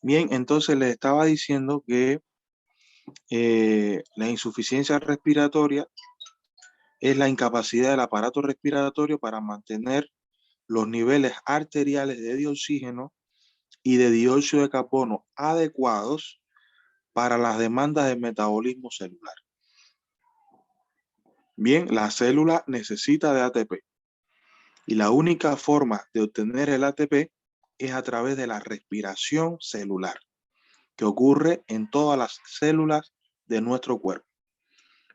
Bien, entonces les estaba diciendo que la insuficiencia respiratoria es la incapacidad del aparato respiratorio para mantener los niveles arteriales de oxígeno y de dióxido de carbono adecuados para las demandas del metabolismo celular. Bien, la célula necesita de ATP y la única forma de obtener el ATP es a través de la respiración celular, que ocurre en todas las células de nuestro cuerpo.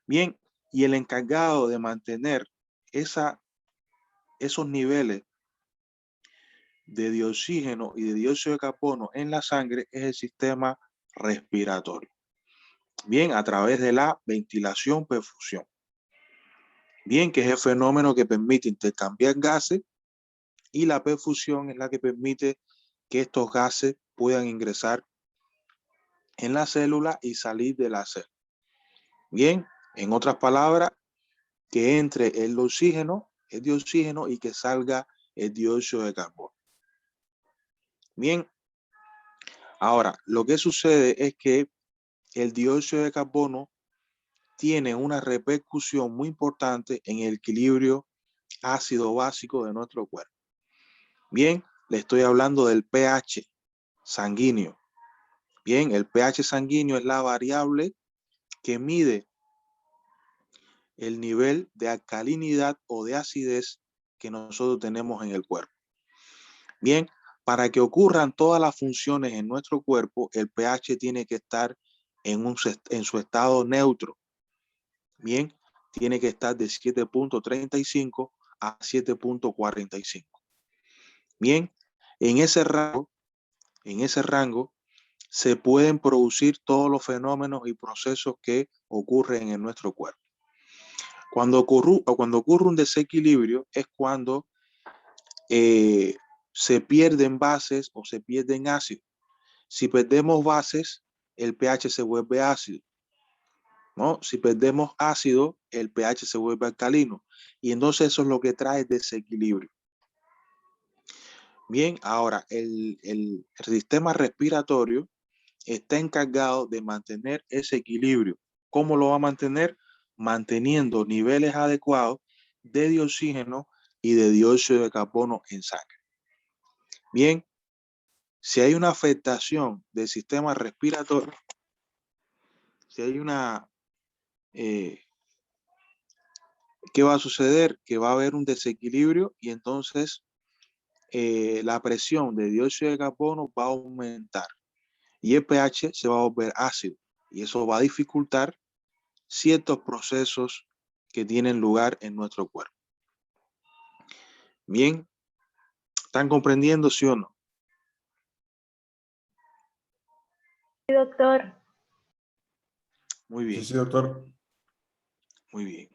Bien, y el encargado de mantener esos niveles de dioxígeno y de dióxido de carbono en la sangre es el sistema respiratorio. Bien, a través de la ventilación perfusión. Bien, que es el fenómeno que permite intercambiar gases, y la perfusión es la que permite que estos gases puedan ingresar en la célula y salir de la célula. Bien, en otras palabras, que entre el oxígeno, el dioxígeno, y que salga el dióxido de carbono. Bien, ahora, lo que sucede es que el dióxido de carbono tiene una repercusión muy importante en el equilibrio ácido básico de nuestro cuerpo. Bien, le estoy hablando del pH sanguíneo. Bien, el pH sanguíneo es la variable que mide el nivel de alcalinidad o de acidez que nosotros tenemos en el cuerpo. Bien, para que ocurran todas las funciones en nuestro cuerpo, el pH tiene que estar en su estado neutro. Bien, tiene que estar de 7.35 a 7.45. Bien, en ese rango se pueden producir todos los fenómenos y procesos que ocurren en nuestro cuerpo. Cuando ocurre un desequilibrio es cuando se pierden bases o se pierden ácidos. Si perdemos bases, el pH se vuelve ácido, ¿no? Si perdemos ácido, el pH se vuelve alcalino. Y entonces eso es lo que trae desequilibrio. Bien, ahora el sistema respiratorio está encargado de mantener ese equilibrio. ¿Cómo lo va a mantener? Manteniendo niveles adecuados de dioxígeno y de dióxido de carbono en sangre. Bien, si hay una afectación del sistema respiratorio, si hay una... ¿qué va a suceder? Que va a haber un desequilibrio y entonces la presión de dióxido de carbono va a aumentar y el pH se va a volver ácido y eso va a dificultar ciertos procesos que tienen lugar en nuestro cuerpo. Bien, ¿están comprendiendo, sí o no? Sí, doctor. Muy bien, Sí, doctor. muy bien.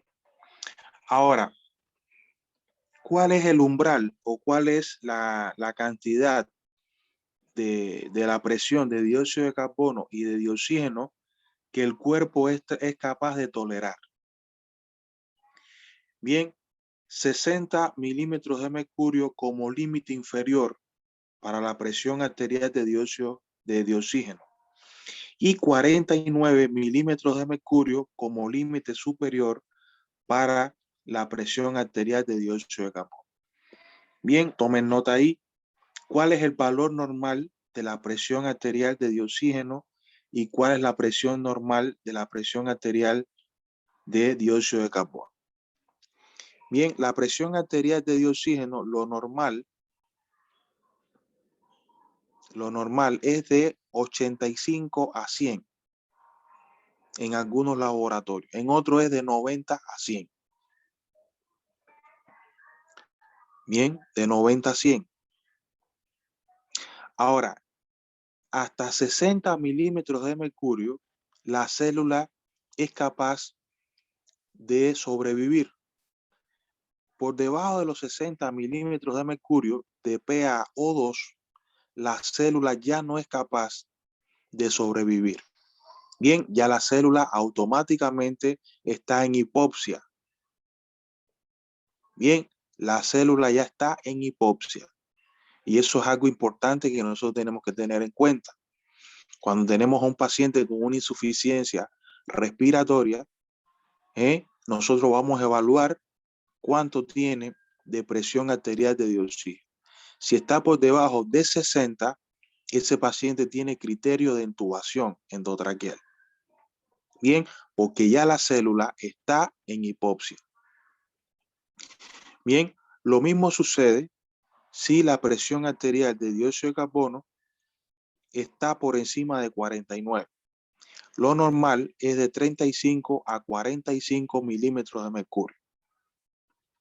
Ahora, ¿cuál es el umbral o cuál es la cantidad de la presión de dióxido de carbono y de dioxígeno que el cuerpo es capaz de tolerar? Bien, 60 milímetros de mercurio como límite inferior para la presión arterial de dióxido de oxígeno y 49 milímetros de mercurio como límite superior para la presión arterial de dióxido de carbono. Bien, tomen nota ahí. ¿Cuál es el valor normal de la presión arterial de oxígeno y cuál es la presión normal de la presión arterial de dióxido de carbono? Bien, la presión arterial de oxígeno, lo normal es de 85 a 100 en algunos laboratorios, en otros es de 90 a 100. Bien, de 90 a 100. Ahora, hasta 60 milímetros de mercurio, la célula es capaz de sobrevivir. Por debajo de los 60 milímetros de mercurio de PaO2, la célula ya no es capaz de sobrevivir. Bien, ya la célula automáticamente está en hipoxia. Bien, la célula ya está en hipoxia. Y eso es algo importante que nosotros tenemos que tener en cuenta. Cuando tenemos a un paciente con una insuficiencia respiratoria, nosotros vamos a evaluar cuánto tiene de presión arterial de oxígeno. Si está por debajo de 60, ese paciente tiene criterio de intubación endotraqueal. Bien, porque ya la célula está en hipoxia. Bien, lo mismo sucede si la presión arterial de dióxido de carbono está por encima de 49. Lo normal es de 35 a 45 milímetros de mercurio.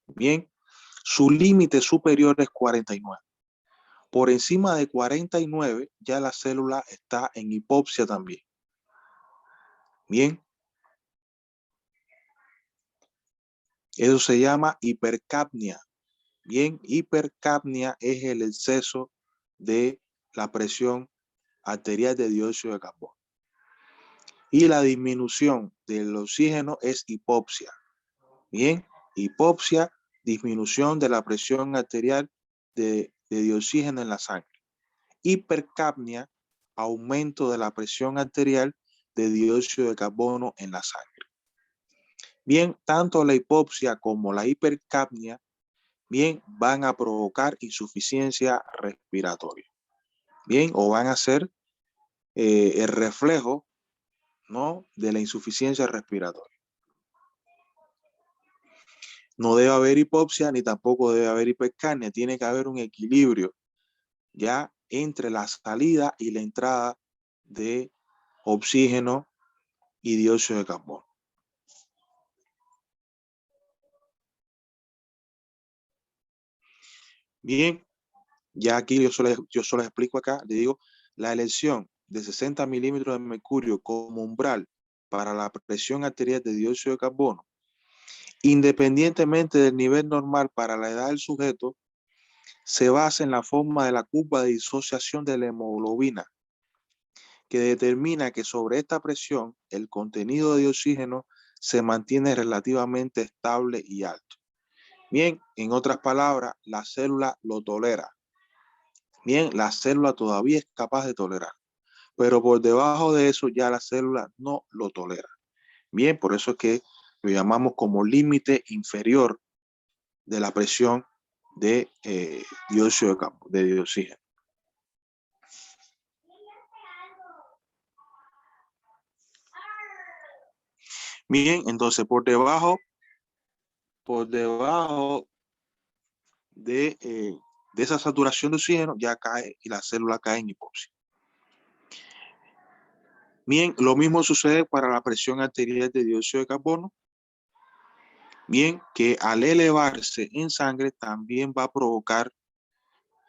Bien, su límite superior es 49. Por encima de 49 ya la célula está en hipoxia también. Bien, eso se llama hipercapnia. Bien, hipercapnia es el exceso de la presión arterial de dióxido de carbono. Y la disminución del oxígeno es hipoxia. Bien, hipoxia, disminución de la presión arterial de oxígeno en la sangre. Hipercapnia, aumento de la presión arterial de dióxido de carbono en la sangre. Bien, tanto la hipoxia como la hipercapnia, bien, van a provocar insuficiencia respiratoria. Bien, o van a ser el reflejo, ¿no?, de la insuficiencia respiratoria. No debe haber hipoxia ni tampoco debe haber hipercapnia. Tiene que haber un equilibrio ya entre la salida y la entrada de oxígeno y dióxido de carbono. Bien, ya aquí yo solo explico acá, le digo, la elección de 60 milímetros de mercurio como umbral para la presión arterial de dióxido de carbono, independientemente del nivel normal para la edad del sujeto, se basa en la forma de la curva de disociación de la hemoglobina, que determina que sobre esta presión el contenido de oxígeno se mantiene relativamente estable y alto. Bien, en otras palabras, la célula lo tolera. Bien, la célula todavía es capaz de tolerar, pero por debajo de eso ya la célula no lo tolera. Bien, por eso es que lo llamamos como límite inferior de la presión de dióxido de carbono, de oxígeno. Bien, entonces por debajo de esa saturación de oxígeno ya cae y la célula cae en hipoxia. Bien, lo mismo sucede para la presión arterial de dióxido de carbono. Bien, que al elevarse en sangre también va a provocar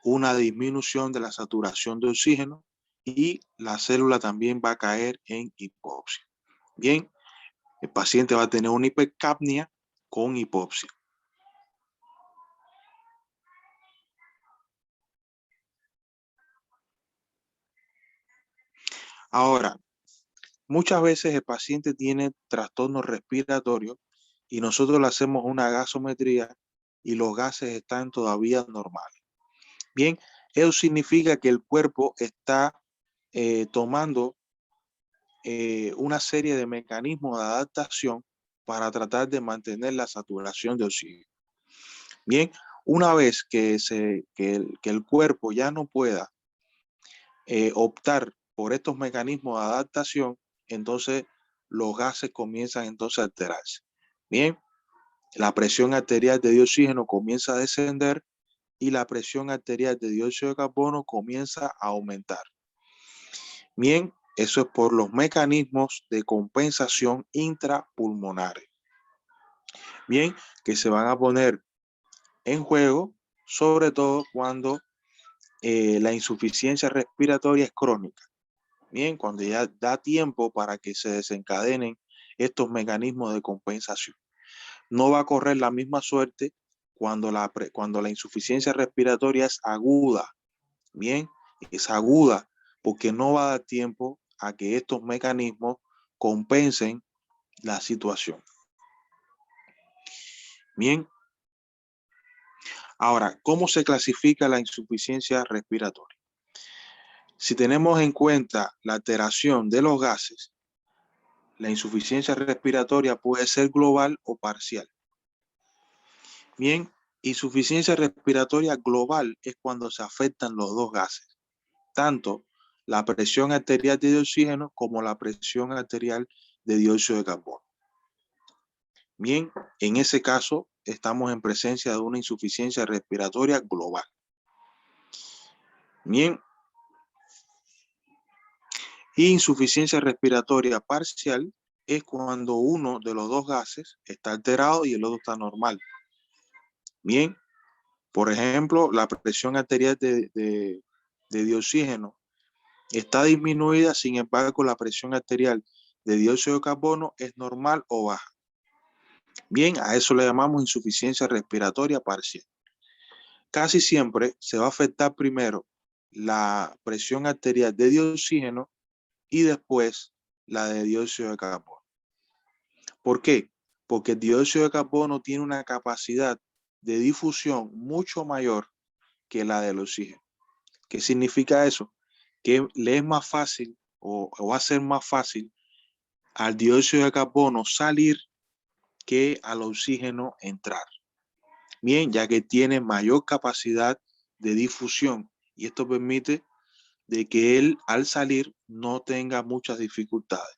una disminución de la saturación de oxígeno y la célula también va a caer en hipoxia. Bien, el paciente va a tener una hipercapnia con hipoxia. Ahora, muchas veces el paciente tiene trastornos respiratorios y nosotros le hacemos una gasometría y los gases están todavía normales. Bien, eso significa que el cuerpo está tomando una serie de mecanismos de adaptación para tratar de mantener la saturación de oxígeno. Bien, una vez que el cuerpo ya no pueda optar por estos mecanismos de adaptación, entonces los gases comienzan entonces a alterarse. Bien, la presión arterial de oxígeno comienza a descender y la presión arterial de dióxido de carbono comienza a aumentar. Bien, eso es por los mecanismos de compensación intrapulmonares. Bien, que se van a poner en juego, sobre todo cuando la insuficiencia respiratoria es crónica. Bien, cuando ya da tiempo para que se desencadenen estos mecanismos de compensación. No va a correr la misma suerte cuando la insuficiencia respiratoria es aguda. Bien, es aguda porque no va a dar tiempo a que estos mecanismos compensen la situación. Bien. Ahora, ¿cómo se clasifica la insuficiencia respiratoria? Si tenemos en cuenta la alteración de los gases, la insuficiencia respiratoria puede ser global o parcial. Bien, insuficiencia respiratoria global es cuando se afectan los dos gases, tanto la presión arterial de oxígeno como la presión arterial de dióxido de carbono. Bien, en ese caso estamos en presencia de una insuficiencia respiratoria global. Bien, insuficiencia respiratoria parcial es cuando uno de los dos gases está alterado y el otro está normal. Bien, por ejemplo, la presión arterial de oxígeno está disminuida, sin embargo, la presión arterial de dióxido de carbono es normal o baja. Bien, a eso le llamamos insuficiencia respiratoria parcial. Casi siempre se va a afectar primero la presión arterial de oxígeno y después la de dióxido de carbono. ¿Por qué? Porque el dióxido de carbono tiene una capacidad de difusión mucho mayor que la del oxígeno. ¿Qué significa eso? Que le es más fácil o va a ser más fácil al dióxido de carbono salir que al oxígeno entrar. Bien, ya que tiene mayor capacidad de difusión y esto permite de que él al salir no tenga muchas dificultades,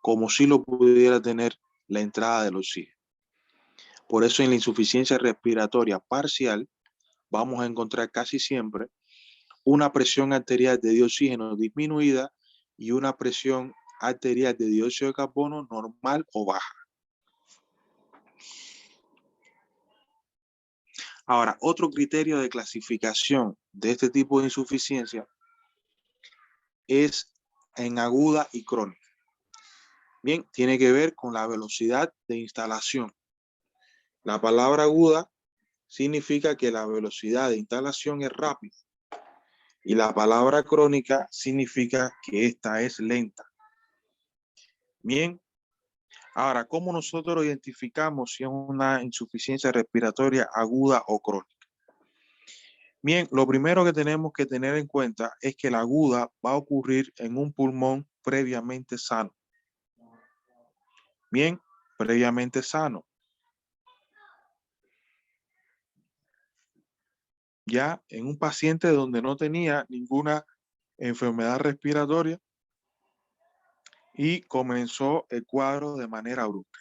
como si lo pudiera tener la entrada del oxígeno. Por eso en la insuficiencia respiratoria parcial vamos a encontrar casi siempre una presión arterial de oxígeno disminuida y una presión arterial de dióxido de carbono normal o baja. Ahora, otro criterio de clasificación de este tipo de insuficiencia es en aguda y crónica. Bien, tiene que ver con la velocidad de instalación. La palabra aguda significa que la velocidad de instalación es rápida y la palabra crónica significa que esta es lenta. Bien, ahora, ¿cómo nosotros identificamos si es una insuficiencia respiratoria aguda o crónica? Bien, lo primero que tenemos que tener en cuenta es que la aguda va a ocurrir en un pulmón previamente sano. Bien, previamente sano. Ya en un paciente donde no tenía ninguna enfermedad respiratoria y comenzó el cuadro de manera brusca.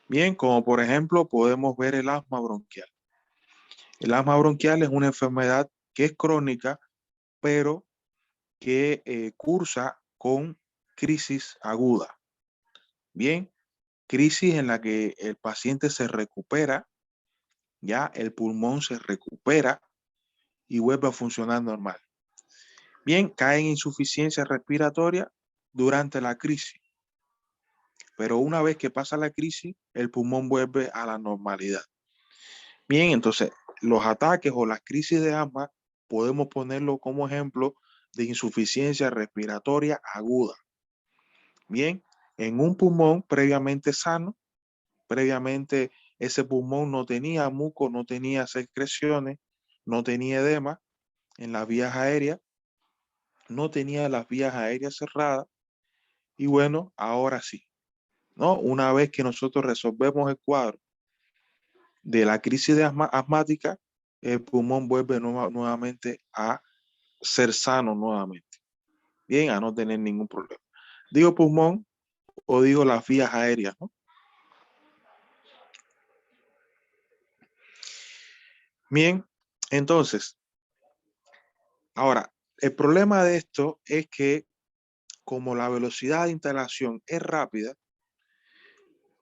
Bien, como por ejemplo podemos ver el asma bronquial. El asma bronquial es una enfermedad que es crónica, pero que cursa con crisis aguda. Bien, crisis en la que el paciente se recupera, ya el pulmón se recupera y vuelve a funcionar normal. Bien, cae en insuficiencia respiratoria durante la crisis, pero una vez que pasa la crisis, el pulmón vuelve a la normalidad. Bien, entonces los ataques o las crisis de asma podemos ponerlo como ejemplo de insuficiencia respiratoria aguda. Bien, en un pulmón previamente sano, previamente ese pulmón no tenía muco, no tenía secreciones, no tenía edema en las vías aéreas, no tenía las vías aéreas cerradas y bueno, ahora sí, ¿no? Una vez que nosotros resolvemos el cuadro de la crisis de asmática, el pulmón vuelve nuevamente a ser sano nuevamente. Bien, a no tener ningún problema. Digo pulmón o digo las vías aéreas, ¿no? Bien, entonces, ahora, el problema de esto es que como la velocidad de instalación es rápida,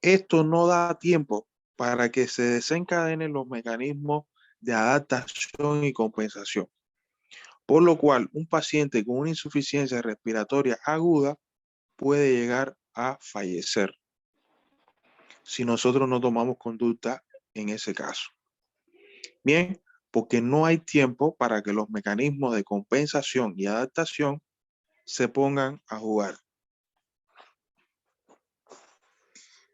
esto no da tiempo para que se desencadenen los mecanismos de adaptación y compensación. Por lo cual, un paciente con una insuficiencia respiratoria aguda puede llegar a fallecer si nosotros no tomamos conducta en ese caso. Bien, porque no hay tiempo para que los mecanismos de compensación y adaptación se pongan a jugar.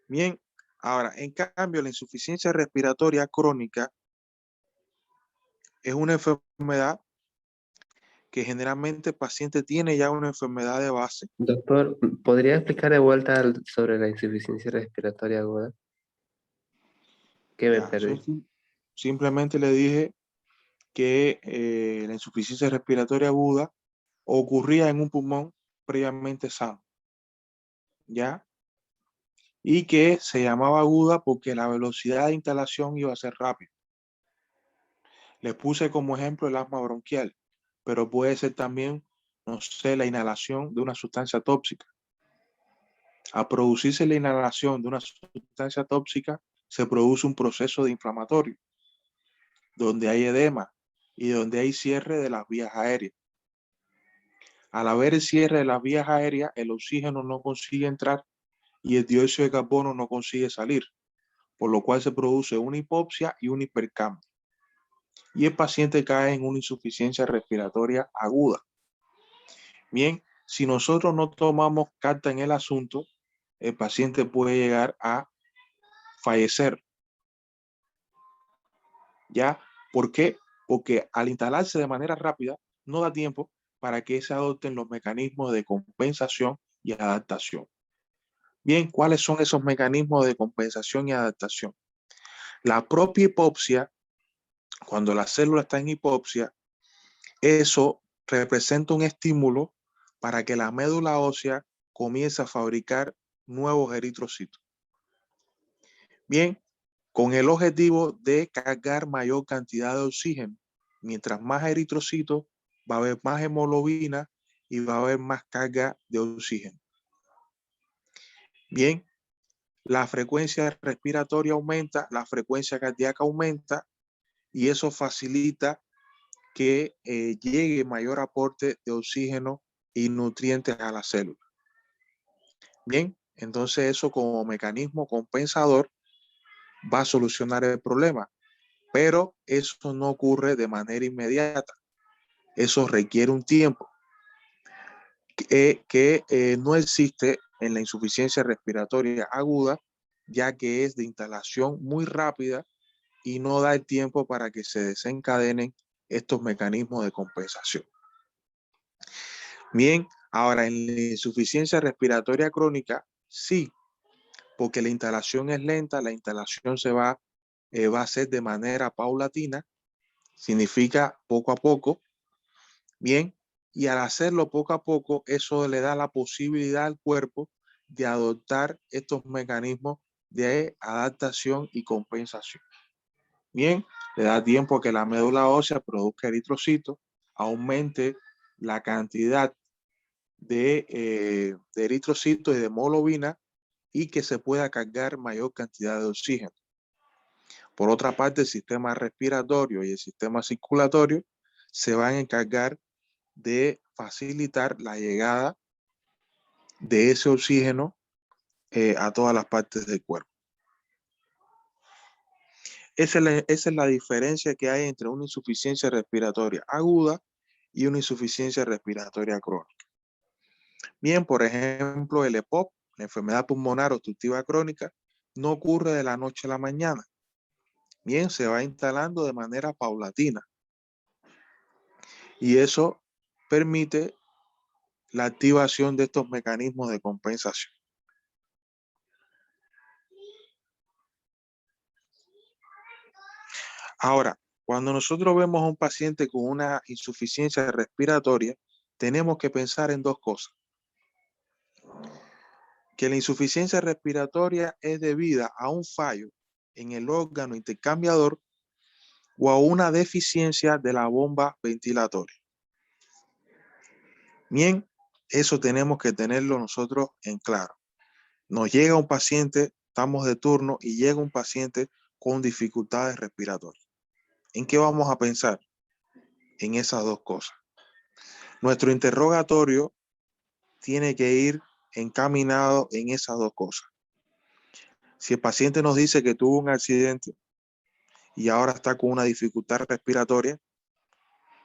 Bien, ahora, en cambio, la insuficiencia respiratoria crónica es una enfermedad que generalmente el paciente tiene ya una enfermedad de base. Doctor, ¿podría explicar de vuelta sobre la insuficiencia respiratoria aguda? ¿Qué me Ya, perdí? simplemente le dije que la insuficiencia respiratoria aguda ocurría en un pulmón previamente sano, ¿ya? Y que se llamaba aguda porque la velocidad de instalación iba a ser rápida. Le puse como ejemplo el asma bronquial, pero puede ser también, no sé, la inhalación de una sustancia tóxica. A producirse la inhalación de una sustancia tóxica, se produce un proceso de inflamatorio, donde hay edema y donde hay cierre de las vías aéreas. Al haber el cierre de las vías aéreas, el oxígeno no consigue entrar y el dióxido de carbono no consigue salir, por lo cual se produce una hipoxia y un hipercambio. Y el paciente cae en una insuficiencia respiratoria aguda. Bien, si nosotros no tomamos carta en el asunto, el paciente puede llegar a fallecer. ¿Ya? ¿Por qué? Porque al instalarse de manera rápida, no da tiempo para que se adopten los mecanismos de compensación y adaptación. Bien, ¿cuáles son esos mecanismos de compensación y adaptación? La propia hipoxia, cuando la célula está en hipoxia, eso representa un estímulo para que la médula ósea comience a fabricar nuevos eritrocitos. Bien, con el objetivo de cargar mayor cantidad de oxígeno. Mientras más eritrocitos, va a haber más hemoglobina y va a haber más carga de oxígeno. Bien, la frecuencia respiratoria aumenta, la frecuencia cardíaca aumenta y eso facilita que llegue mayor aporte de oxígeno y nutrientes a la célula. Bien, entonces eso como mecanismo compensador va a solucionar el problema, pero eso no ocurre de manera inmediata. Eso requiere un tiempo que no existe en la insuficiencia respiratoria aguda, ya que es de instalación muy rápida y no da el tiempo para que se desencadenen estos mecanismos de compensación. Bien, ahora en la insuficiencia respiratoria crónica, sí, porque la instalación es lenta, la instalación va a ser de manera paulatina, significa poco a poco, bien, y al hacerlo poco a poco, eso le da la posibilidad al cuerpo de adoptar estos mecanismos de adaptación y compensación. Bien, le da tiempo a que la médula ósea produzca eritrocitos, aumente la cantidad de eritrocitos y de hemoglobina y que se pueda cargar mayor cantidad de oxígeno. Por otra parte, el sistema respiratorio y el sistema circulatorio se van a encargar de facilitar la llegada de ese oxígeno a todas las partes del cuerpo. Esa es la diferencia que hay entre una insuficiencia respiratoria aguda y una insuficiencia respiratoria crónica. Bien, por ejemplo, el EPOC, la enfermedad pulmonar obstructiva crónica, no ocurre de la noche a la mañana. Bien, se va instalando de manera paulatina. Y eso permite la activación de estos mecanismos de compensación. Ahora, cuando nosotros vemos a un paciente con una insuficiencia respiratoria, tenemos que pensar en dos cosas. Que la insuficiencia respiratoria es debida a un fallo en el órgano intercambiador o a una deficiencia de la bomba ventilatoria. Bien, eso tenemos que tenerlo nosotros en claro. Nos llega un paciente, estamos de turno y llega un paciente con dificultades respiratorias. ¿En qué vamos a pensar? En esas dos cosas. Nuestro interrogatorio tiene que ir encaminado en esas dos cosas. Si el paciente nos dice que tuvo un accidente y ahora está con una dificultad respiratoria,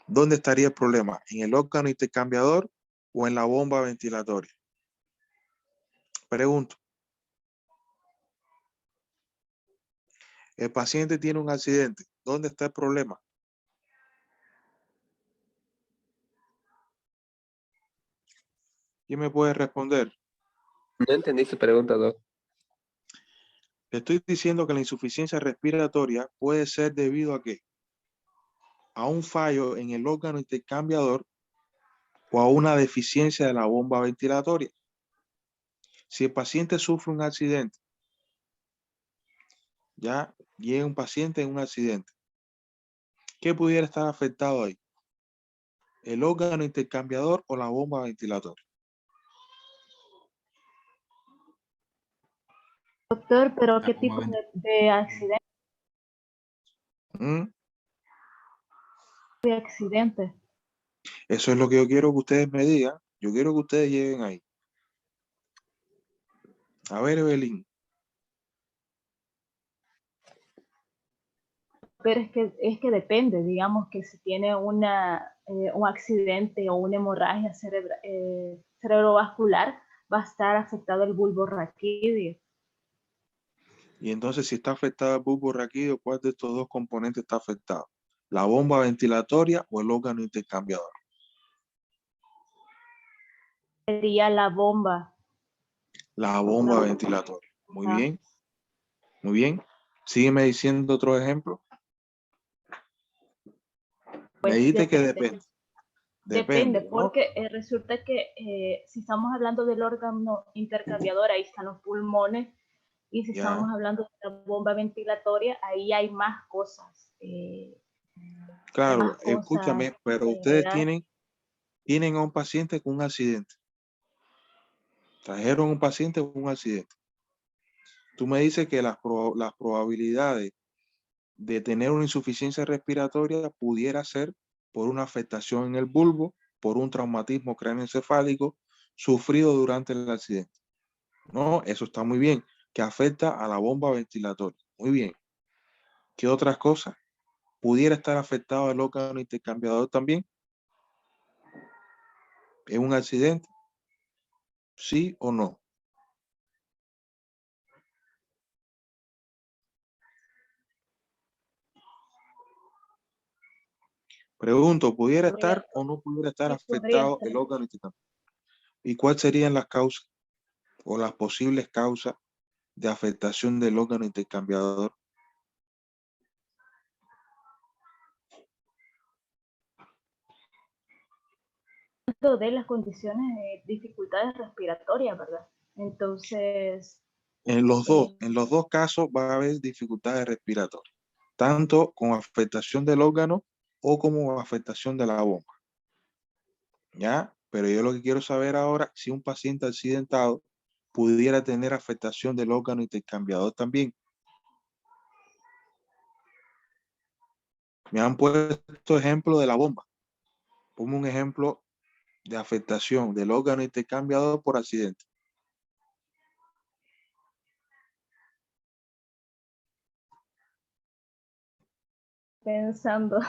¿dónde estaría el problema? ¿En el órgano intercambiador o en la bomba ventilatoria? Pregunto. El paciente tiene un accidente. ¿Dónde está el problema? ¿Quién me puede responder? No entendí su pregunta, Doc. Le estoy diciendo que la insuficiencia respiratoria puede ser debido a qué? A un fallo en el órgano intercambiador o a una deficiencia de la bomba ventilatoria. Si el paciente sufre un accidente, ya llega un paciente en un accidente, ¿qué pudiera estar afectado ahí? ¿El órgano intercambiador o la bomba ventilatoria? Doctor, pero La ¿qué bomba tipo ven- de accidente? ¿Mm? De accidente? Eso es lo que yo quiero que ustedes me digan. Yo quiero que ustedes lleguen ahí. A ver, Evelyn. Pero es que depende, digamos que si tiene un accidente o una hemorragia cerebrovascular, va a estar afectado el bulbo raquídeo. Y entonces, si está afectado el bulbo raquídeo, ¿cuál de estos dos componentes está afectado? ¿La bomba ventilatoria o el órgano intercambiador? Sería la bomba. La bomba ventilatoria. Muy bien, muy bien. Sígueme diciendo otro ejemplo. Me Pues dijiste que depende. depende. Depende, Depende, ¿no? porque resulta que si estamos hablando del órgano intercambiador, ahí están los pulmones, y si Ya, estamos hablando de la bomba ventilatoria, ahí hay más cosas. claro, Más cosas escúchame, pero en ustedes general. tienen a un paciente con un accidente. Trajeron a un paciente con un accidente. Tú me dices que las probabilidades de tener una insuficiencia respiratoria pudiera ser por una afectación en el bulbo, por un traumatismo craneoencefálico sufrido durante el accidente. No, eso está muy bien, que afecta a la bomba ventilatoria. Muy bien. ¿Qué otras cosas? ¿Pudiera estar afectado el órgano intercambiador también? ¿Es un accidente? ¿Sí o no? Pregunto, ¿pudiera Podría, estar o no pudiera estar sí, podría afectado el ser. órgano intercambiador? ¿Y cuáles serían las causas o las posibles causas de afectación del órgano intercambiador? Esto de las condiciones de dificultades respiratorias, ¿verdad? Entonces, En los dos casos va a haber dificultades respiratorias, tanto con afectación del órgano o como afectación de la bomba, ¿ya? Pero yo lo que quiero saber ahora, si un paciente accidentado pudiera tener afectación del órgano intercambiador también. Me han puesto ejemplo de la bomba. Pongo un ejemplo de afectación del órgano intercambiador por accidente. pensando,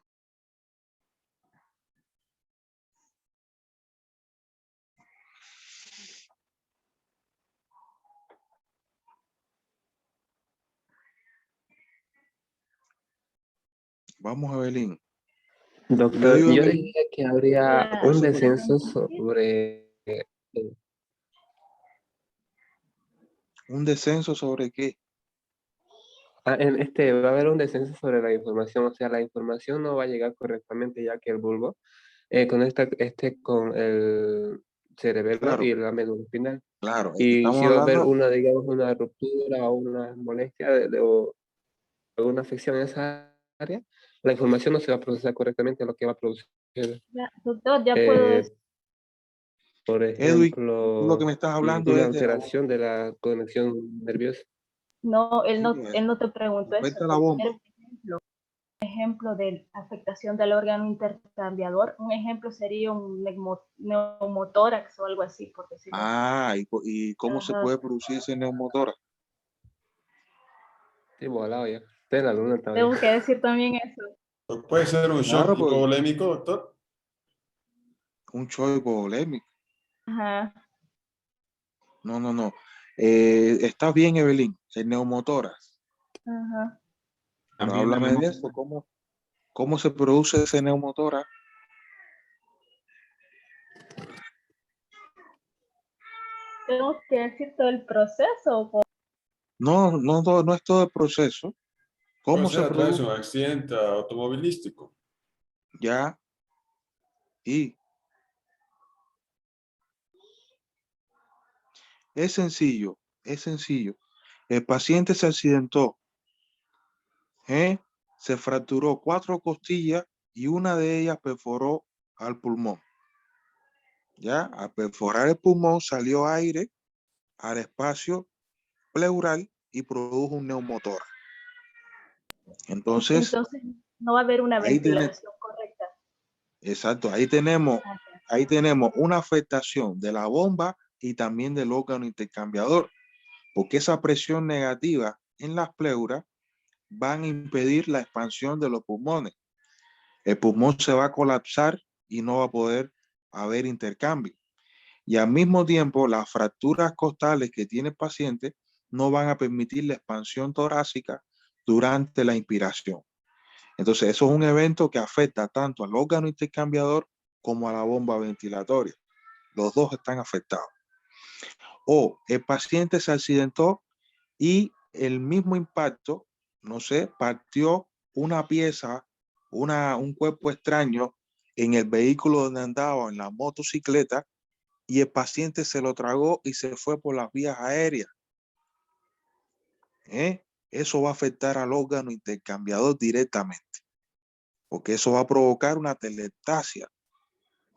Vamos, Evelyn. Le Doctor, digo, yo Evelyn, diría que habría la, un escúchame. descenso sobre ¿Un descenso sobre qué? va a haber un descenso sobre la información, o sea, la información no va a llegar correctamente ya que el bulbo con el cerebelo Claro, y la médula espinal. claro. Y Estamos si va a haber hablando, una, digamos, una ruptura o una molestia o alguna afección en esa área, la información no se va a procesar correctamente, lo que va a producir, doctor, ya puedo eh, decir, por Edwin, tú lo que ejemplo, me estás hablando una es de la bomba. alteración de la conexión nerviosa. no, Sí, él no te preguntó eso, afecta a la él bomba. quiere un ejemplo de afectación del órgano intercambiador. Un ejemplo sería un neumotórax o algo así, por decirlo así. Ah, ¿y cómo se Ajá. puede producir ese neumotórax? Sí, volado ya. Estoy en la luna todavía. Tengo que decir también eso. Pues puede ser un shock Claro, pues hipovolémico, doctor. un choque hipovolémico. Ajá, No, no, no. Está bien, Evelyn, el neumotórax. ajá. Pero También la háblame de eso, ¿cómo se produce ese neumotórax? Tengo que decir todo el proceso. No, no es todo el proceso. Puede ¿Cómo ser se a través de produce? un accidente automovilístico. Ya, y es sencillo, es sencillo. El paciente se accidentó, ¿eh? Se fracturó 4 costillas y una de ellas perforó al pulmón. Ya, al perforar el pulmón salió aire al espacio pleural y produjo un neumotórax. Entonces, Entonces no va a haber una ahí tiene, ventilación correcta. exacto, Ah, ahí tenemos una afectación de la bomba y también del órgano intercambiador, porque esa presión negativa en las pleuras van a impedir la expansión de los pulmones. El pulmón se va a colapsar y no va a poder haber intercambio. Y al mismo tiempo, las fracturas costales que tiene el paciente no van a permitir la expansión torácica durante la inspiración. Entonces, eso es un evento que afecta tanto al órgano intercambiador como a la bomba ventilatoria. Los dos están afectados. O el paciente se accidentó y el mismo impacto, no sé, partió una pieza, un cuerpo extraño en el vehículo donde andaba, en la motocicleta, y el paciente se lo tragó y se fue por las vías aéreas. Eso va a afectar al órgano intercambiador directamente, porque eso va a provocar una atelectasia.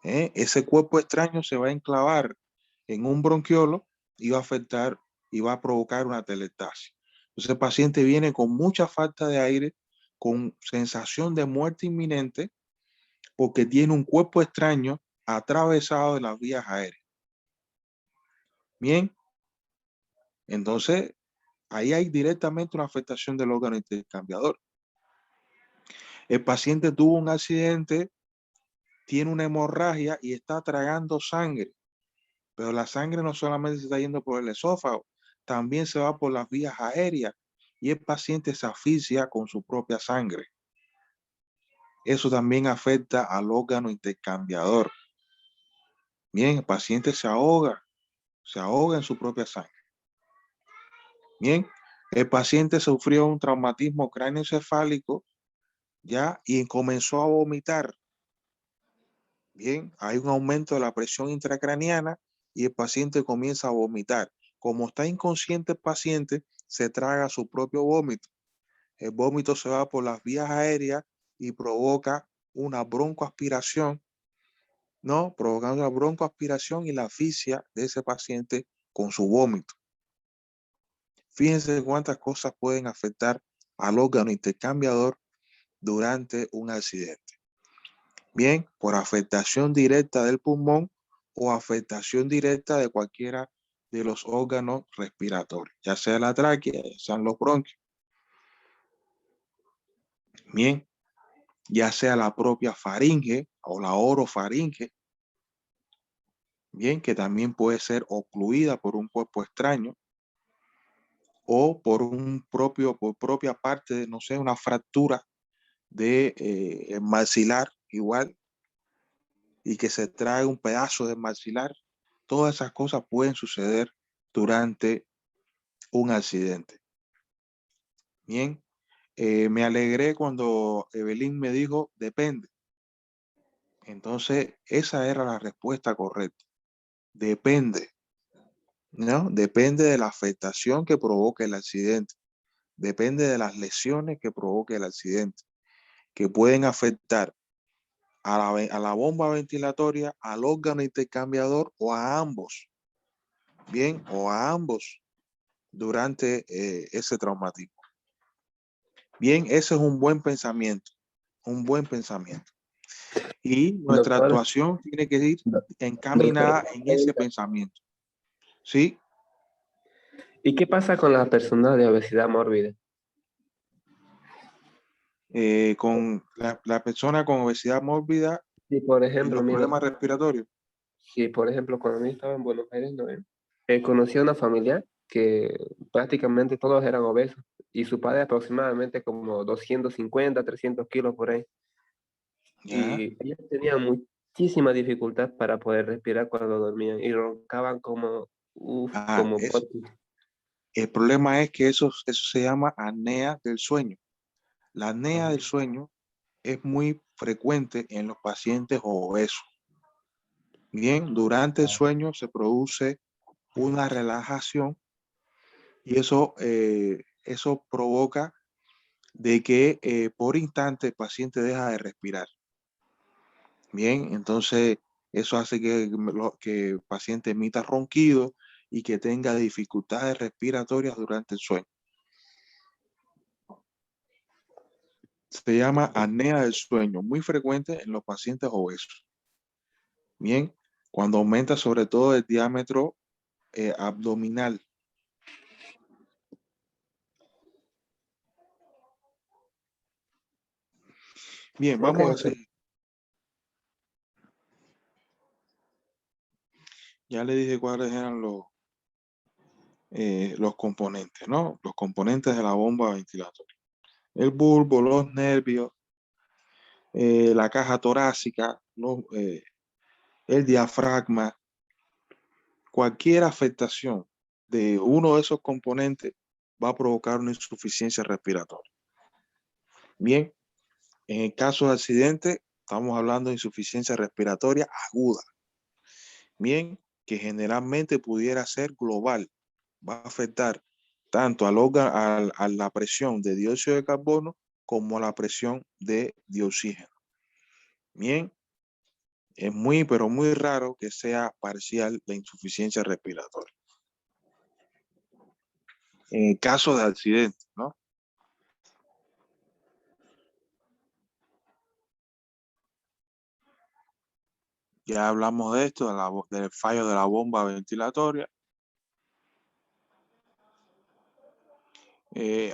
Ese cuerpo extraño se va a enclavar en un bronquiolo y va a afectar y va a provocar una atelectasia. Entonces el paciente viene con mucha falta de aire, con sensación de muerte inminente, porque tiene un cuerpo extraño atravesado de las vías aéreas. Bien, entonces ahí hay directamente una afectación del órgano intercambiador. El paciente tuvo un accidente, tiene una hemorragia y está tragando sangre. Pero la sangre no solamente se está yendo por el esófago, también se va por las vías aéreas y el paciente se asfixia con su propia sangre. Eso también afecta al órgano intercambiador. Bien, el paciente se ahoga en su propia sangre. Bien, el paciente sufrió un traumatismo cráneoencefálico ya y comenzó a vomitar. Bien, hay un aumento de la presión intracraniana y el paciente comienza a vomitar. Como está inconsciente el paciente, se traga su propio vómito. El vómito se va por las vías aéreas y provoca una broncoaspiración, ¿no? Provocando la broncoaspiración y la asfixia de ese paciente con su vómito. Fíjense cuántas cosas pueden afectar al órgano intercambiador durante un accidente. Bien, por afectación directa del pulmón o afectación directa de cualquiera de los órganos respiratorios, ya sea la tráquea, ya sean los bronquios. Bien, ya sea la propia faringe o la orofaringe, bien, que también puede ser ocluida por un cuerpo extraño o por propia parte de, no sé, una fractura de maxilar igual y que se trae un pedazo de maxilar. Todas esas cosas pueden suceder durante un accidente. Bien, me alegré cuando Evelyn me dijo, depende. Entonces, esa era la respuesta correcta. Depende, ¿no? Depende de la afectación que provoque el accidente. Depende de las lesiones que provoque el accidente, que pueden afectar a la bomba ventilatoria, al órgano intercambiador o a ambos. Bien, o a ambos durante ese traumatismo. Bien, ese es un buen pensamiento, un buen pensamiento. Y nuestra Doctor, actuación tiene que ir encaminada doctor, en ese pensamiento. ¿Sí? ¿y qué pasa con las personas de obesidad mórbida? Con la persona con obesidad mórbida Si por y ejemplo, los mire, problemas respiratorios. si por ejemplo cuando yo estaba en Buenos Aires, ¿no? Conocí a una familia que prácticamente todos eran obesos y su padre aproximadamente como 250, 300 kilos por ahí. ¿Ya? Y ellos tenían muchísima dificultad para poder respirar cuando dormían y roncaban como Uf, Ah, como es, Poti. el problema es que eso se llama apnea del sueño. La apnea del sueño es muy frecuente en los pacientes obesos. Bien, durante el sueño se produce una relajación y eso provoca de que por instante el paciente deja de respirar. Bien, entonces eso hace que el paciente emita ronquidos y que tenga dificultades respiratorias durante el sueño. Se llama apnea del sueño, muy frecuente en los pacientes obesos. Bien, cuando aumenta sobre todo el diámetro abdominal. Bien, Ok, vamos a ok. seguir. Ya le dije cuáles eran los componentes, ¿no? Los componentes de la bomba ventilatoria. El bulbo, los nervios, la caja torácica, el diafragma. Cualquier afectación de uno de esos componentes va a provocar una insuficiencia respiratoria. Bien, en el caso de accidente, estamos hablando de insuficiencia respiratoria aguda. Bien, que generalmente pudiera ser global. Va a afectar tanto a la presión de dióxido de carbono como a la presión de oxígeno. Bien, es muy, pero muy raro que sea parcial la insuficiencia respiratoria. En el caso de accidente, ¿no? Ya hablamos de esto, del fallo de la bomba ventilatoria.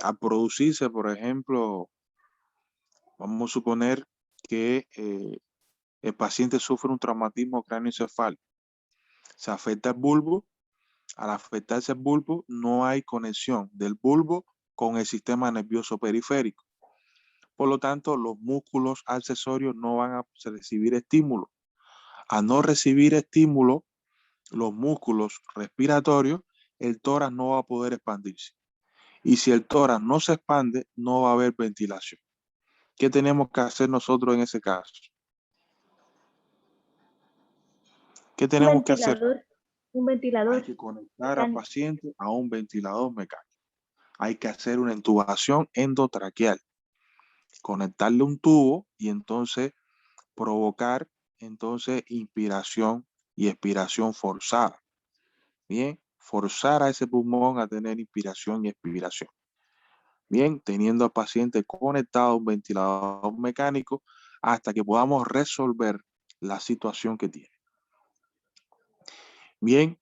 Al producirse, por ejemplo, vamos a suponer que el paciente sufre un traumatismo cráneoencefálico. Se afecta el bulbo. Al afectarse el bulbo, no hay conexión del bulbo con el sistema nervioso periférico. Por lo tanto, los músculos accesorios no van a recibir estímulo. Al no recibir estímulo, los músculos respiratorios, el tórax no va a poder expandirse. Y si el tórax no se expande, no va a haber ventilación. ¿Qué tenemos que hacer nosotros en ese caso? ¿Qué Un tenemos que hacer? ventilador, un Hay ventilador que conectar al mecánico. paciente a un ventilador mecánico. Hay que hacer una intubación endotraqueal. Conectarle un tubo y entonces provocar inspiración y expiración forzada. Bien, forzar a ese pulmón a tener inspiración y expiración. Bien, teniendo al paciente conectado a un ventilador mecánico hasta que podamos resolver la situación que tiene. Bien,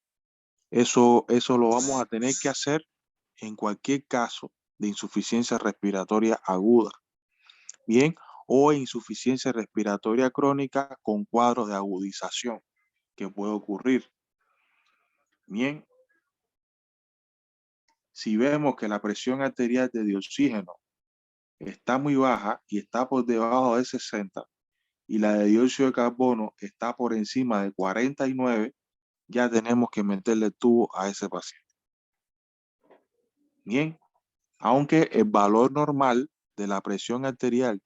eso lo vamos a tener que hacer en cualquier caso de insuficiencia respiratoria aguda. Bien, o insuficiencia respiratoria crónica con cuadros de agudización que puede ocurrir. Bien, si vemos que la presión arterial de oxígeno está muy baja y está por debajo de 60 y la de dióxido de carbono está por encima de 49, ya tenemos que meterle tubo a ese paciente. Bien, aunque el valor normal de la presión arterial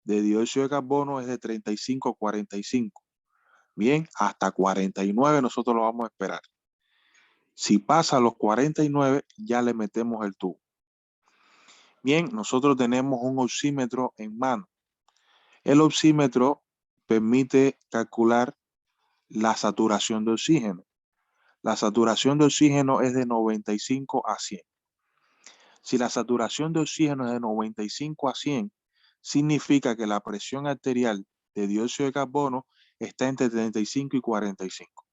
de dióxido de carbono es de 35 a 45. Bien, hasta 49 nosotros lo vamos a esperar. Si pasa a los 49, ya le metemos el tubo. Bien, nosotros tenemos un oxímetro en mano. El oxímetro permite calcular la saturación de oxígeno. La saturación de oxígeno es de 95 a 100. Si la saturación de oxígeno es de 95 a 100, significa que la presión arterial de dióxido de carbono está entre 35 y 45.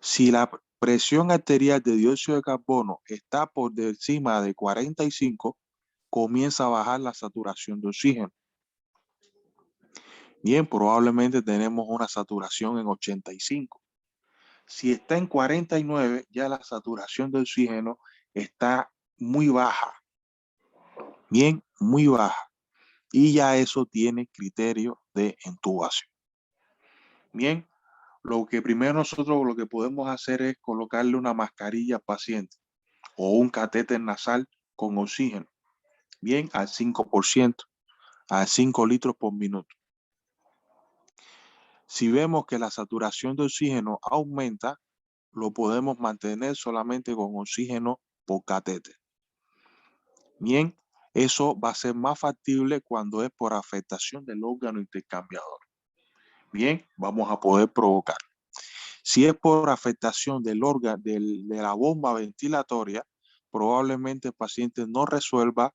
Si la presión arterial de dióxido de carbono está por encima de 45, comienza a bajar la saturación de oxígeno. Bien, probablemente tenemos una saturación en 85. Si está en 49, ya la saturación de oxígeno está muy baja. Bien, muy baja. Y ya eso tiene criterio de intubación. Bien, lo que primero nosotros lo que podemos hacer es colocarle una mascarilla al paciente o un catéter nasal con oxígeno, bien, al 5%, a 5 litros por minuto. Si vemos que la saturación de oxígeno aumenta, lo podemos mantener solamente con oxígeno por catéter. Bien, eso va a ser más factible cuando es por afectación del órgano intercambiador. Bien, vamos a poder provocar. Si es por afectación del órgano, de la bomba ventilatoria, probablemente el paciente no resuelva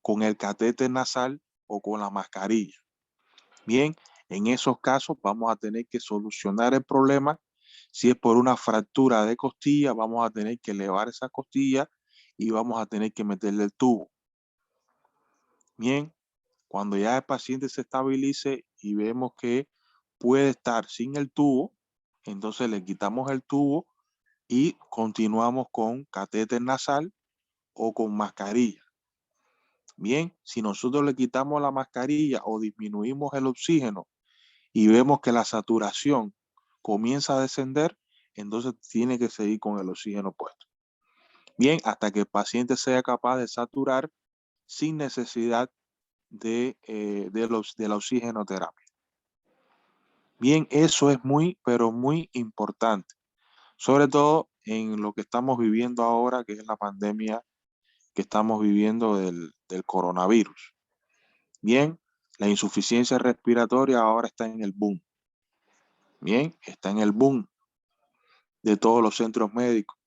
con el catéter nasal o con la mascarilla. Bien, en esos casos vamos a tener que solucionar el problema. Si es por una fractura de costilla, vamos a tener que elevar esa costilla y vamos a tener que meterle el tubo. Bien, cuando ya el paciente se estabilice y vemos que puede estar sin el tubo, entonces le quitamos el tubo y continuamos con catéter nasal o con mascarilla. Bien, si nosotros le quitamos la mascarilla o disminuimos el oxígeno y vemos que la saturación comienza a descender, entonces tiene que seguir con el oxígeno puesto. Bien, hasta que el paciente sea capaz de saturar sin necesidad de la oxigenoterapia. Bien, eso es muy, pero muy importante, sobre todo en lo que estamos viviendo ahora, que es la pandemia que estamos viviendo del coronavirus. Bien, la insuficiencia respiratoria ahora está en el boom. Bien, está en el boom de todos los centros médicos.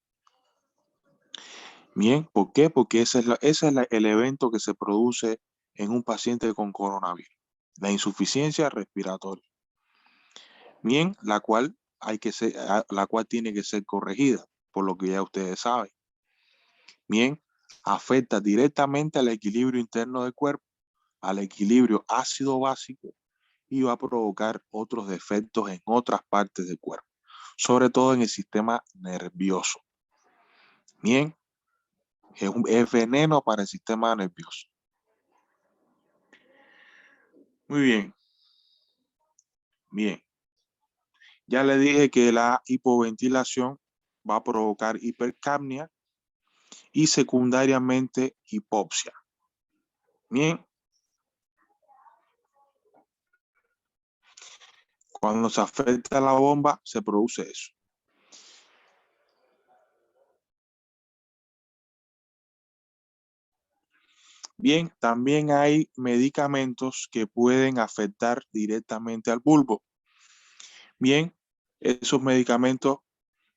Bien, ¿por qué? Porque ese es el evento que se produce en un paciente con coronavirus, la insuficiencia respiratoria. Bien, la cual tiene que ser corregida, por lo que ya ustedes saben. Bien, afecta directamente al equilibrio interno del cuerpo, al equilibrio ácido-básico y va a provocar otros defectos en otras partes del cuerpo, sobre todo en el sistema nervioso. Bien, es veneno para el sistema nervioso. Muy bien. Bien. Ya le dije que la hipoventilación va a provocar hipercapnia y secundariamente hipoxia. Bien. Cuando se afecta la bomba, se produce eso. Bien, también hay medicamentos que pueden afectar directamente al bulbo. Bien, esos medicamentos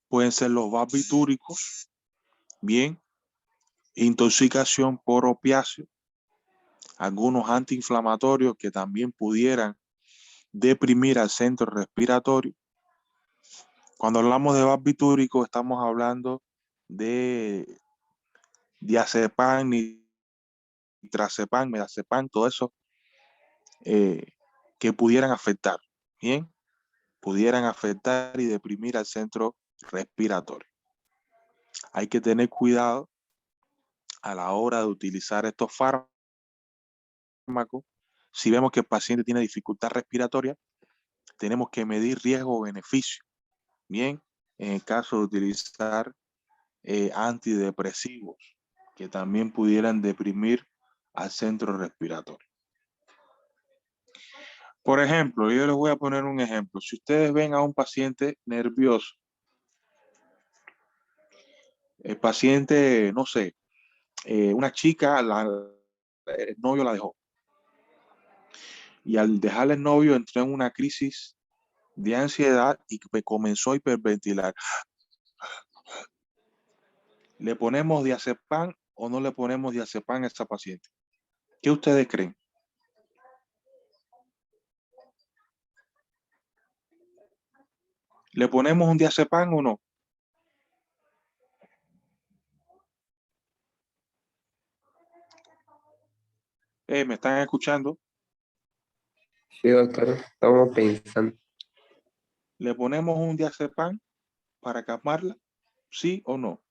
pueden ser los barbitúricos, bien, intoxicación por opiáceos, algunos antiinflamatorios que también pudieran deprimir al centro respiratorio. Cuando hablamos de barbitúricos estamos hablando de diazepam, nitrazepam, merazepam, todo eso que pudieran afectar, bien, pudieran afectar y deprimir al centro respiratorio. Hay que tener cuidado a la hora de utilizar estos fármacos. Si vemos que el paciente tiene dificultad respiratoria, tenemos que medir riesgo-beneficio. Bien, en el caso de utilizar antidepresivos que también pudieran deprimir al centro respiratorio. Por ejemplo, yo les voy a poner un ejemplo. Si ustedes ven a un paciente nervioso, el paciente, no sé, una chica, el novio la dejó. Y al dejarle el novio entró en una crisis de ansiedad y comenzó a hiperventilar. ¿Le ponemos diazepam o no le ponemos diazepam a esta paciente? ¿Qué ustedes creen? ¿Le ponemos un diazepam o no? ¿Me están escuchando? Sí, doctor, estamos pensando. ¿Le ponemos un diazepam para calmarla? ¿Sí o no?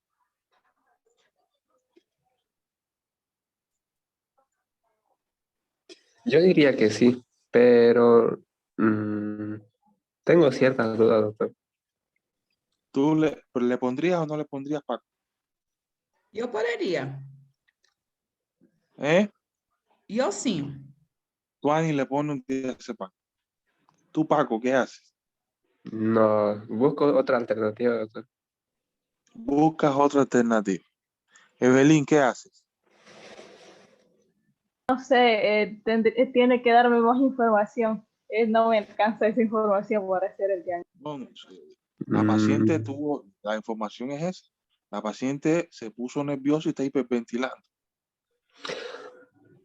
Yo diría que sí, pero mm, Tengo ciertas dudas, doctor. ¿Tú le pondrías o no le pondrías, Paco? Eu poderia. ¿Eh? Eu sim. Tú Ani le pones un diazepam. Tú, Paco, ¿qué haces? No, busco otra alternativa, doctor. Buscas otra alternativa. Evelyn, ¿qué haces? No sé, tiene que darme más información. No me alcanza esa información para hacer el diagnóstico. Bueno, la paciente Mm, tuvo, la información es esa. La paciente se puso nerviosa y está hiperventilando.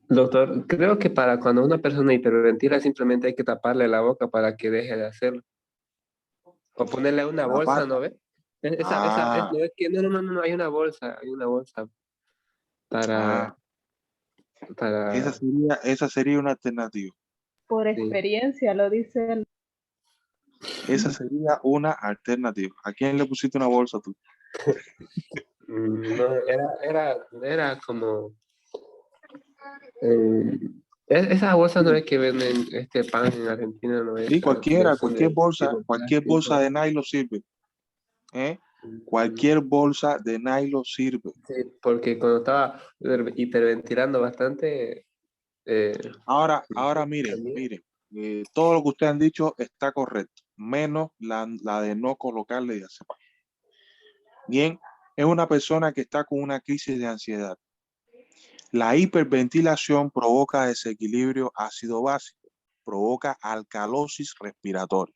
Doctor, creo que para cuando una persona hiperventila simplemente hay que taparle la boca para que deje de hacerlo. O ponerle una La bolsa, par- ¿no ve? ah, No, es que no, hay una bolsa para, ah, para, esa sería una alternativa. Por sí. experiencia, lo dice él. Esa sería una alternativa. ¿A quién le pusiste una bolsa tú? No, era como, eh, esas bolsas no es que venden este pan en Argentina, no es, Sí, que cualquiera, son de tipo cualquier bolsa plástico. de nylon sirve. ¿Eh? Cualquier bolsa de nylon sirve. Sí, porque cuando estaba hiperventilando bastante, Ahora miren, también. miren, todo lo que ustedes han dicho está correcto, menos la de no colocarle diazepam. Bien, es una persona que está con una crisis de ansiedad. La hiperventilación provoca desequilibrio ácido básico, provoca alcalosis respiratoria.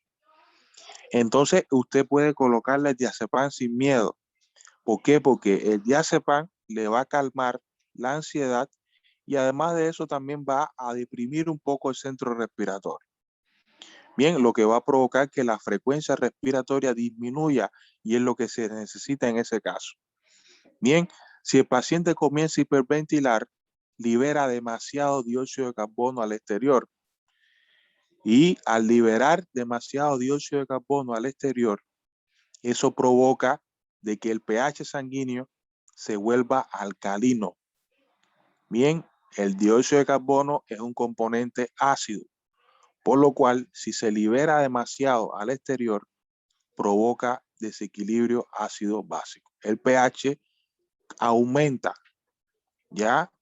Entonces, usted puede colocarle el diazepam sin miedo. ¿Por qué? Porque el diazepam le va a calmar la ansiedad y además de eso también va a deprimir un poco el centro respiratorio. Bien, lo que va a provocar que la frecuencia respiratoria disminuya y es lo que se necesita en ese caso. Bien, si el paciente comienza a hiperventilar, libera demasiado dióxido de carbono al exterior y al liberar demasiado dióxido de carbono al exterior, eso provoca de que el pH sanguíneo se vuelva alcalino. Bien, el dióxido de carbono es un componente ácido, por lo cual si se libera demasiado al exterior, provoca desequilibrio ácido básico. El pH aumenta, ¿ya?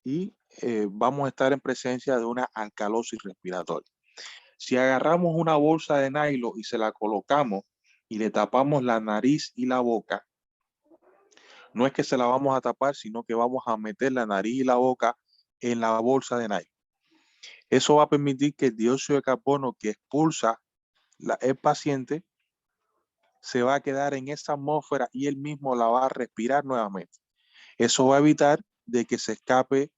Y vamos a estar en presencia de una alcalosis respiratoria. Si agarramos una bolsa de nylon y se la colocamos y le tapamos la nariz y la boca, no es que se la vamos a tapar, sino que vamos a meter la nariz y la boca en la bolsa de nylon. Eso va a permitir que el dióxido de carbono que expulsa el paciente se va a quedar en esa atmósfera y él mismo la va a respirar nuevamente. Eso va a evitar de que se escape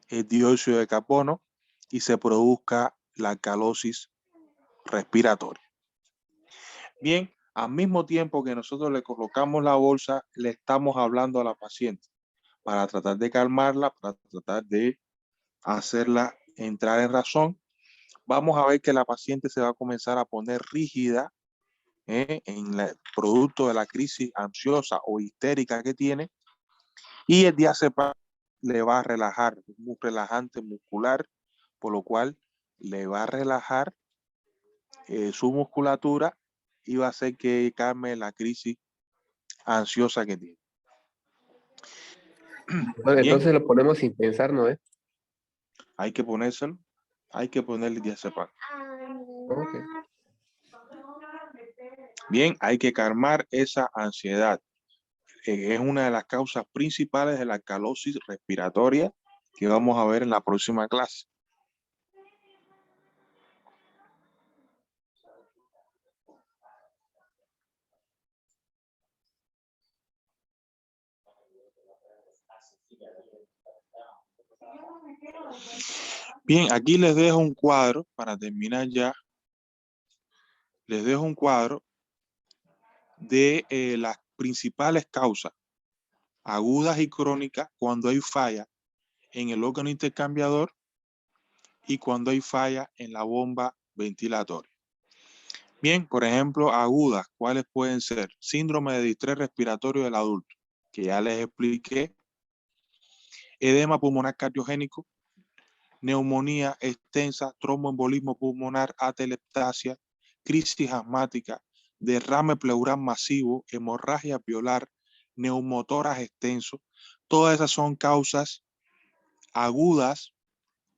el dióxido de carbono y se produzca la alcalosis respiratoria. Bien, al mismo tiempo que nosotros le colocamos la bolsa, le estamos hablando a la paciente para tratar de calmarla, para tratar de hacerla entrar en razón. Vamos a ver que la paciente se va a comenzar a poner rígida en el producto de la crisis ansiosa o histérica que tiene y el diazepam le va a relajar, es un relajante muscular, por lo cual le va a relajar su musculatura y va a hacer que calme la crisis ansiosa que tiene. Bueno, Bien, entonces lo ponemos sin pensar, ¿no es? hay que ponérselo, hay que ponerle diazepam. Ok. Bien, hay que calmar esa ansiedad. Es una de las causas principales de la alcalosis respiratoria que vamos a ver en la próxima clase. Bien, aquí les dejo un cuadro para terminar ya. Les dejo un cuadro de las principales causas agudas y crónicas cuando hay falla en el órgano intercambiador y cuando hay falla en la bomba ventilatoria. Bien, por ejemplo, agudas, ¿cuáles pueden ser? Síndrome de distrés respiratorio del adulto, que ya les expliqué. Edema pulmonar cardiogénico, neumonía extensa, tromboembolismo pulmonar, atelectasia, crisis asmática, derrame pleural masivo, hemorragia alveolar, neumotórax extenso. Todas esas son causas agudas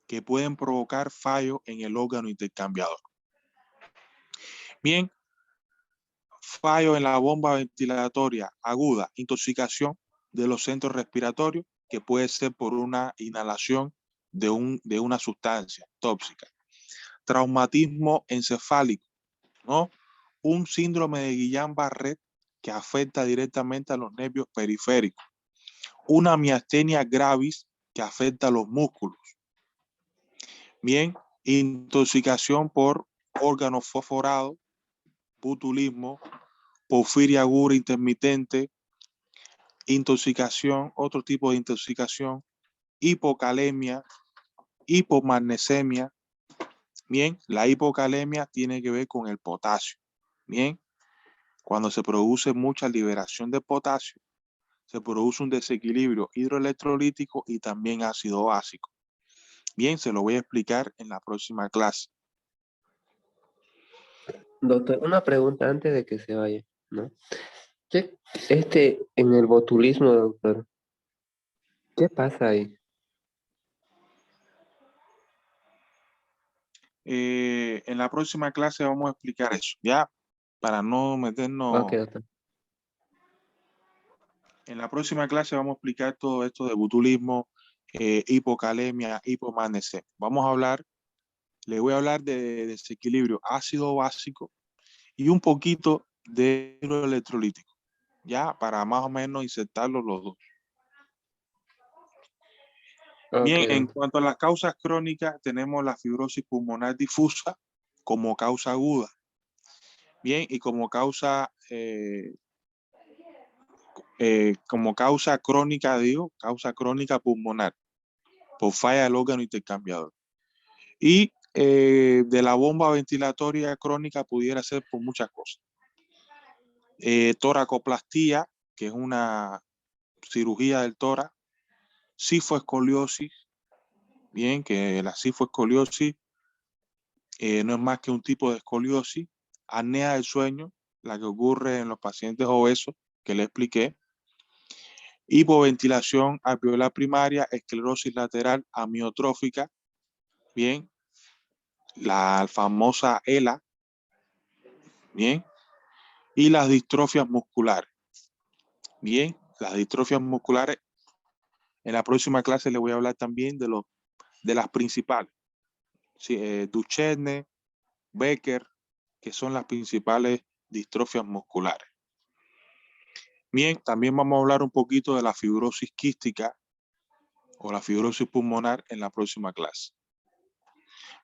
que pueden provocar fallo en el órgano intercambiador. Bien, fallo en la bomba ventilatoria aguda, intoxicación de los centros respiratorios, que puede ser por una inhalación de una sustancia tóxica. Traumatismo encefálico, ¿no? Un síndrome de Guillain-Barré que afecta directamente a los nervios periféricos. Una miastenia gravis que afecta a los músculos. Bien, intoxicación por órganos fosforados, botulismo, porfiria aguda intermitente, intoxicación, otro tipo de intoxicación, hipocalemia, hipomagnesemia. Bien, la hipocalemia tiene que ver con el potasio. Bien, cuando se produce mucha liberación de potasio, se produce un desequilibrio hidroelectrolítico y también ácido básico. Bien, se lo voy a explicar en la próxima clase. Doctor, una pregunta antes de que se vaya, ¿no? En el botulismo, doctor, ¿qué pasa ahí? En la próxima clase vamos a explicar eso, ya, para no meternos. Ok, doctor. En la próxima clase vamos a explicar todo esto de botulismo, hipocalemia, hipomagnesemia. Vamos a hablar, le voy a hablar de desequilibrio ácido básico y un poquito de hidroelectrolítico, ya, para más o menos insertarlos los dos. Bien, Ok, en doctor. cuanto a las causas crónicas, tenemos la fibrosis pulmonar difusa como causa aguda. Bien, y como causa crónica, causa crónica pulmonar, por falla del órgano intercambiador. Y de la bomba ventilatoria crónica pudiera ser por muchas cosas. Toracoplastía, que es una cirugía del tórax, cifoescoliosis, bien, que la cifoescoliosis no es más que un tipo de escoliosis, apnea del sueño, la que ocurre en los pacientes obesos, que le expliqué, hipoventilación alveolar primaria, esclerosis lateral amiotrófica, bien, la famosa ELA, bien, y las distrofias musculares. Bien, las distrofias musculares, en la próxima clase le voy a hablar también de las principales. Sí, Duchenne, Becker, que son las principales distrofias musculares. Bien, también vamos a hablar un poquito de la fibrosis quística o la fibrosis pulmonar en la próxima clase.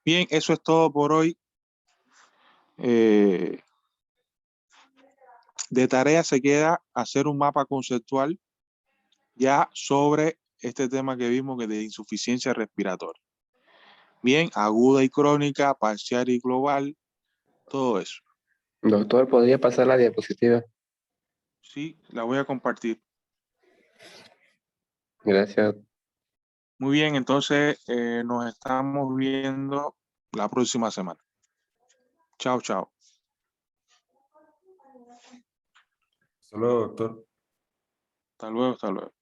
Bien, eso es todo por hoy. De tarea se queda hacer un mapa conceptual ya sobre este tema que vimos, que de insuficiencia respiratoria. Bien, aguda y crónica, parcial y global, todo eso. Doctor, ¿podría pasar la diapositiva? Sí, la voy a compartir. Gracias. Muy bien, entonces nos estamos viendo la próxima semana. Chao, chao. Hasta luego, doctor. Hasta luego, hasta luego.